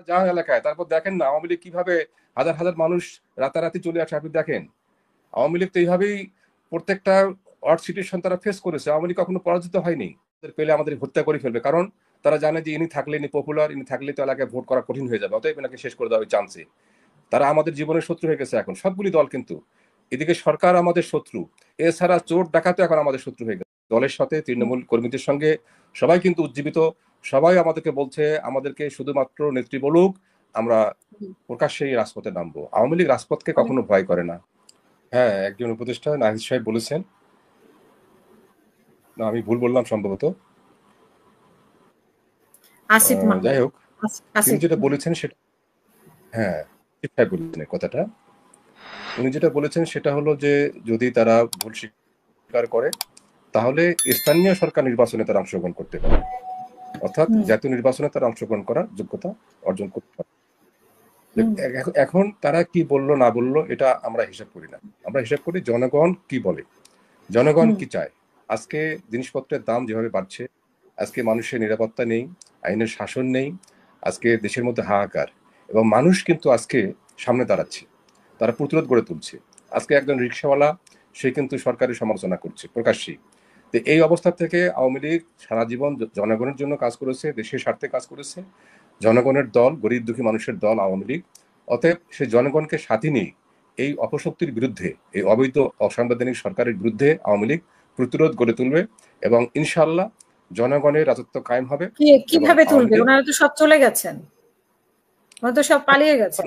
যান এলাকায়, তারপর দেখেন না আওয়ামী লীগ কিভাবে হাজার হাজার মানুষ রাতারাতি চলে আসে। আপনি দেখেন আওয়ামী লীগ তো এইভাবেই প্রত্যেকটা ওয়ার্ড সিচুয়েশন তারা ফেস করেছে। আওয়ামী লীগ কখনো পরাজিত হয়নি। পেলে আমাদের হত্যা করে ফেলবে, কারণ তারা জানে যে ইনি থাকলে ইনি পপুলার, ইনি থাকলে তো এলাকায় ভোট করা কঠিন হয়ে যাবে, অতএব এনাকে শেষ করে দেওয়া ওই চান্সে। তারা আমাদের জীবনের শত্রু হয়ে গেছে এখন সবগুলি দল, কিন্তু এদিকে সরকার আমাদের শত্রু, এছাড়া চোর ডাকাতও এখন আমাদের শত্রু হয়ে গেছে। দলের সাথে তৃণমূল কর্মীদের সঙ্গে সবাই কিন্তু উজ্জীবিত, সবাই আমাদেরকে বলছে আমাদেরকে শুধুমাত্র নেত্রী বলুক, আমরা প্রকাশ্যেই রাজপথে নামবো। আওয়ামী লীগ রাজপথকে কখনো ভয় করে না। হ্যাঁ, একজন উপদেষ্টা নাহিদ সাহেব বলেছেন, না আমি ভুল বললাম সম্ভবত, যাই হোক তিনি যেটা বলেছেন সেটা, হ্যাঁ ঠিক বলেছেন কথাটা। উনি যেটা বলেছেন সেটা হলো যে যদি তারা ভুল স্বীকার করে তাহলে স্থানীয় সরকার নির্বাচনে তারা অংশগ্রহণ করতে পারে, অর্থাৎ জাতীয় নির্বাচনে তারা অংশগ্রহণ করার যোগ্যতা অর্জন করতে পারে। এখন তারা কি বললো না বললো এটা আমরা হিসাব করি না, আমরা হিসাব করি জনগণ কি বলে, জনগণ কি চায়। আজকে জিনিসপত্রের দাম যেভাবে বাড়ছে, আজকে মানুষের নিরাপত্তা নেই, আইনের শাসন নেই, আজকে দেশের মধ্যে হাহাকার, এবং মানুষ কিন্তু আজকে সামনে দাঁড়াচ্ছে, তারা প্রতিরোধ গড়ে তুলছে। আজকে একজন রিক্সাওয়ালা সে কিন্তু সরকারের সমালোচনা করছে প্রকাশ্যেই। তো এই অবস্থা থেকে আওয়ামী লীগ সারা জীবন জনগণের জন্য কাজ করেছে, দেশের স্বার্থে কাজ করেছে, জনগণের দল, গরিব দুঃখী মানুষের দল আওয়ামী লীগ। অতএব সে জনগণকে সাথী নিয়ে এই অপশক্তির বিরুদ্ধে, এই অবৈধ অসাংবিধানিক সরকারের বিরুদ্ধে আওয়ামী লীগ প্রতিরোধ গড়ে তুলবে, এবং ইনশাআল্লাহ জনগণের রাজত্ব কায়েম হবে। কিভাবে তুলবে? ওনারা তো সব চলে গেছেন, ওনারা তো সব পালিয়ে গেছেন।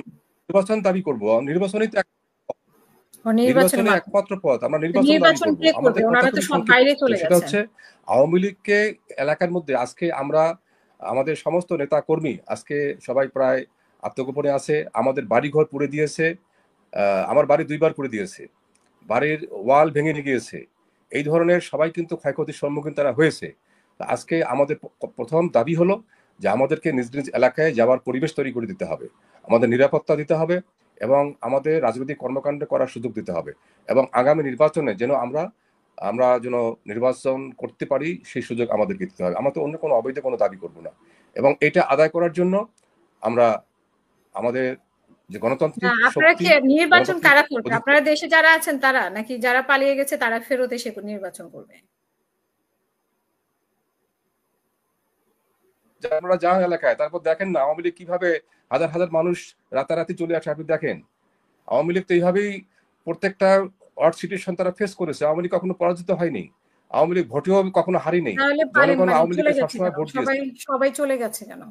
নির্বাচন দাবি করব, নির্বাচনই তো নির্বাচনে একমাত্র পথ, আমরা নির্বাচন দাবি করব। আমাদের কথা খুবই সংক্ষিপ্ত, সেটা হচ্ছে আওয়ামী লীগকে এলাকার মধ্যে আজকে আমরা আমাদের সমস্ত নেতা কর্মী আজকে সবাই প্রায় আত্মগোপনে আছে, আমাদের বাড়িঘর পুড়ে দিয়েছে, আমার বাড়ি 2 বার পুড়ে দিয়েছে, বাড়ির ওয়াল ভেঙে গিয়েছে, এই ধরনের সবাই কিন্তু ক্ষয়ক্ষতির সম্মুখীন তারা হয়েছে। আজকে আমাদের প্রথম দাবি হলো যে আমাদেরকে নিজ নিজ এলাকায় যাওয়ার পরিবেশ তৈরি করে দিতে হবে, আমাদের নিরাপত্তা দিতে হবে, এবং আমাদের রাজনৈতিক কর্মকাণ্ড করার সুযোগ দিতে হবে, এবং আগামী নির্বাচনে যেন আমরা যেন নির্বাচন করতে পারি সেই সুযোগ আমাদেরকে দিতে হবে। আমরা তো অন্য কোনো অবৈধ কোনো দাবি করব না, এবং এটা আদায় করার জন্য আমরা আমাদের যে গণতান্ত্রিক শক্তি, নির্বাচন কারা করবে? আপনারা দেশে যারা আছেন তারা, নাকি যারা পালিয়ে গেছে তারা ফেরত এসে নির্বাচন করবে? আমরা যান এলাকায়, তারপর দেখেন না আওয়ামী লীগ কিভাবে হাজার হাজার মানুষ রাতারাতি চলে আসে। আপনি দেখেন আওয়ামী লীগ তো এইভাবেই প্রত্যেকটা ওয়ার্ড সিচুয়েশন তারা ফেস করেছে। আওয়ামী লীগ কখনো পরাজিত হয়নি, আওয়ামী লীগ ভোটেও কখনো হারিনি। জনগণ আওয়ামী লীগকে সবসময় ভোট দিয়েছে। সবাই চলে গেছে কেন?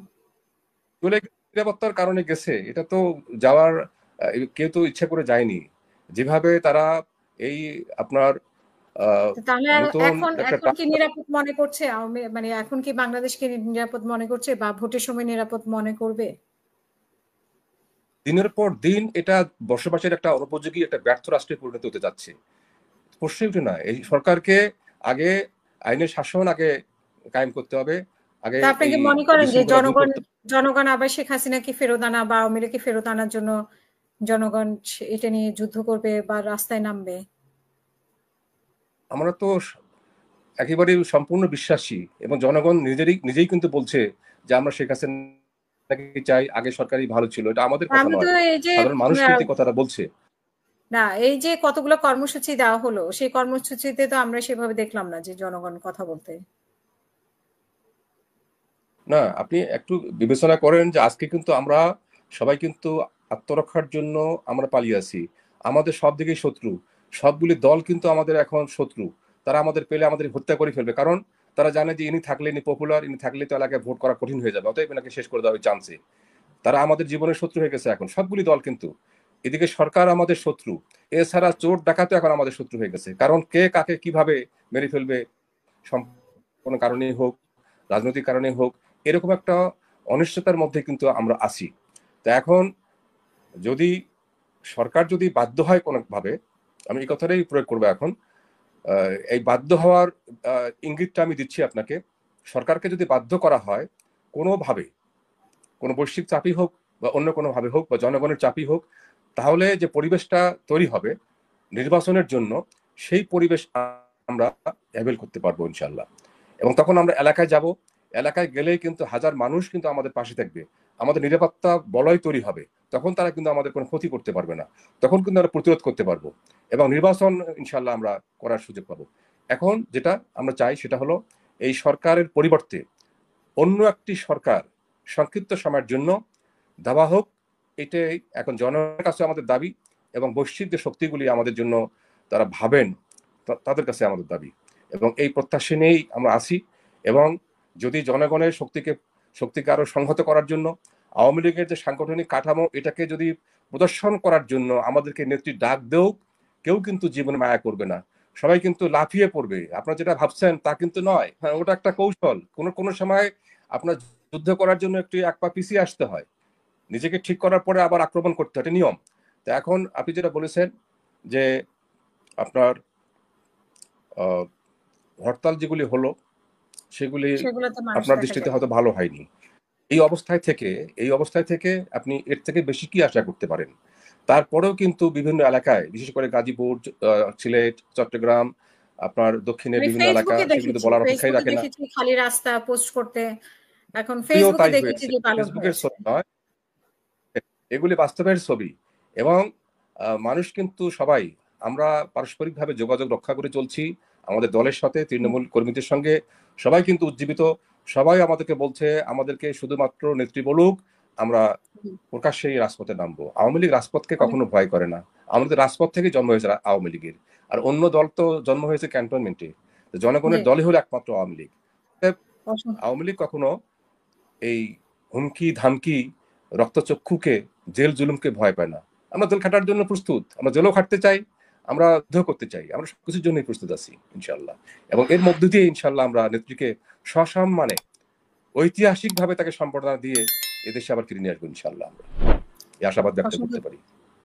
চলে নিরাপত্তার কারণে গেছে, এটা তো যাওয়ার কেউ তো ইচ্ছা করে যায়নি। যেভাবে তারা এই আপনার এখন কি নিরাপদ মনে করছে মানে এখন কি বাংলাদেশকে নিরাপদ মনে করছে, বা ভোটের সময় নিরাপদ মনে করবে? দিনের পর দিন এটা বসবাসের একটা অনুপযোগী একটা ব্যর্থ রাষ্ট্রে পরিণত হতে যাচ্ছে। প্রশ্নই না, এই সরকারকে আগে আইনের শাসন আগে কায়েম করতে হবে। আগে আপনি কি মনে করেন যে জনগণ আবার শেখ হাসিনাকে ফেরত আনা বা আওয়ামী লীগকে ফেরত আনার জন্য জনগণ এটা নিয়ে যুদ্ধ করবে বা রাস্তায় নামবে? আমরা তো একেবারে সম্পূর্ণ বিশ্বাসী, এবং জনগণ নিজেই কিন্তু বলছে যে আমরা শেখ হাসিনাকে চাই, আগে সরকারই ভালো ছিল। এটা আমাদের কথা নয়, সাধারণ মানুষ কিন্তু কথাটা বলছে। না, এই যে কতগুলো কর্মসূচি দেওয়া হলো, সেই কর্মসূচিতে তো আমরা সেভাবে দেখলাম না যে জনগণ কথা বলতে। না, আপনি একটু বিবেচনা করেন যে আজকে কিন্তু আমরা সবাই কিন্তু আত্মরক্ষার জন্য আমরা পালিয়ে আছি। আমাদের সব দিকেই শত্রু, সবগুলি দল কিন্তু আমাদের এখন শত্রু। তারা আমাদের পেলে আমাদের হত্যা করে ফেলবে, কারণ তারা জানে যে ইনি থাকলে ইনি পপুলার, ইনি থাকলে তো এলাকায় ভোট করা কঠিন হয়ে যাবে, অতএব এনাকে শেষ করে দেওয়া ওই চান্সে। তারা আমাদের জীবনের শত্রু হয়ে গেছে এখন সবগুলি দল, কিন্তু এদিকে সরকার আমাদের শত্রু, এছাড়া চোর ডাকাতও এখন আমাদের শত্রু হয়ে গেছে। কারণ কে কাকে কিভাবে মেরে ফেলবে, কোনো কারণে হোক, রাজনৈতিক কারণে হোক, এরকম একটা অনিশ্চয়তার মধ্যে কিন্তু আমরা আছি। তা এখন যদি সরকার যদি বাধ্য হয় কোনোভাবে, আমি এই কথাটাই প্রয়োগ করবো এখন, এই বাধ্য হওয়ার ইঙ্গিতটা আমি দিচ্ছি আপনাকে, সরকারকে যদি বাধ্য করা হয় কোনোভাবে, কোনো বৈশ্বিক চাপই হোক বা অন্য কোনোভাবে হোক বা জনগণের চাপই হোক, তাহলে যে পরিবেশটা তৈরি হবে নির্বাচনের জন্য, সেই পরিবেশ আমরা অ্যাভেল করতে পারবো ইনশাল্লাহ। এবং তখন আমরা এলাকায় যাব, এলাকায় গেলেই কিন্তু হাজার মানুষ কিন্তু আমাদের পাশে থাকবে। আমাদের নিরাপত্তা বলয় তৈরি হবে, তখন তারা কিন্তু আমাদের কোনো ক্ষতি করতে পারবে না, তখন কিন্তু আমরা প্রতিরোধ করতে পারবো এবং নির্বাচন ইনশাল্লাহ আমরা করার সুযোগ পাবো। এখন যেটা আমরা চাই সেটা হলো এই সরকারের পরিবর্তে অন্য একটি সরকার সংক্ষিপ্ত সময়ের জন্য দেওয়া হোক, এটাই এখন জনগণের কাছে আমাদের দাবি এবং বৈশ্বিক যে শক্তিগুলি আমাদের জন্য তারা ভাবেন তাদের কাছে আমাদের দাবি, এবং এই প্রত্যাশা নিয়েই আমরা আছি। এবং যদি জনগণের শক্তিকে আরো সংহত করার জন্য আওয়ামী লীগের যে সাংগঠনিক কাঠামো এটাকে যদি প্রদর্শন করার জন্য আমাদেরকে নেত্রী ডাক দেও, কেউ কিন্তু জীবনে মায়া করবে না, সবাই কিন্তু লাফিয়ে পড়বে। আপনারা যেটা ভাবছেন তা কিন্তু নয়, হ্যাঁ ওটা একটা কৌশল। কোনো সময় আপনার যুদ্ধ করার জন্য একটু এক পা পিছিয়ে আসতে হয়, নিজেকে ঠিক করার পরে আবার আক্রমণ করতে হয়, এটা নিয়ম। তো এখন আপনি যেটা বলেছেন যে আপনার হরতাল যেগুলি হলো সেগুলি আপনার দৃষ্টিতে হয়তো ভালো হয়নি। এই অবস্থায় থেকে আপনি এর থেকে বেশি কি আশা করতে পারেন? তারপরেও কিন্তু বিভিন্ন এলাকায়, বিশেষ করে গাজীপুর, সিলেট, চট্টগ্রাম, আপনার দক্ষিণের বিভিন্ন এলাকা, সেগুলো বলার অপেক্ষাই রাখে না। খালি রাস্তা পোস্ট করতে, এখন ফেসবুকে দেখেছি যে ফেসবুকের ছবি নয়, এগুলি বাস্তবের ছবি। এবং মানুষ কিন্তু সবাই আমরা পারস্পরিকভাবে যোগাযোগ রক্ষা করে চলছি আমাদের দলের সাথে, তৃণমূল কর্মীদের সঙ্গে সবাই কিন্তু উজ্জীবিত, সবাই আমাদেরকে বলছে আমাদেরকে শুধুমাত্র নেত্রী বলুক, আমরা প্রকাশ্যেই রাজপথে নামবো। আওয়ামী লীগ রাজপথকে কখনো ভয় করে না, আমাদের রাজপথ থেকে জন্ম হয়েছে আওয়ামী লীগের, আর অন্য দল তো জন্ম হয়েছে ক্যান্টনমেন্টে। জনগণের দলই হলো একমাত্র আওয়ামী লীগ। আওয়ামী লীগ কখনো এই হুমকি ধামকি রক্তচক্ষুকে জেল জুলুমকে ভয় পায় না। আমরা জেল খাটার জন্য প্রস্তুত, আমরা জেলও খাটতে চাই, আমরা যুদ্ধ করতে চাই, আমরা সবকিছুর জন্যই প্রস্তুত আছি ইনশাল্লাহ। এবং এর মধ্য দিয়ে ইনশাল্লাহ আমরা নেত্রীকে সসম্মানে ঐতিহাসিক ভাবে তাকে সম্বর্ধনা দিয়ে এদেশে আবার ফিরে নিয়ে আসবো ইনশাল্লাহ, আমরা এই আশাবাদ ব্যক্ত করতে পারি।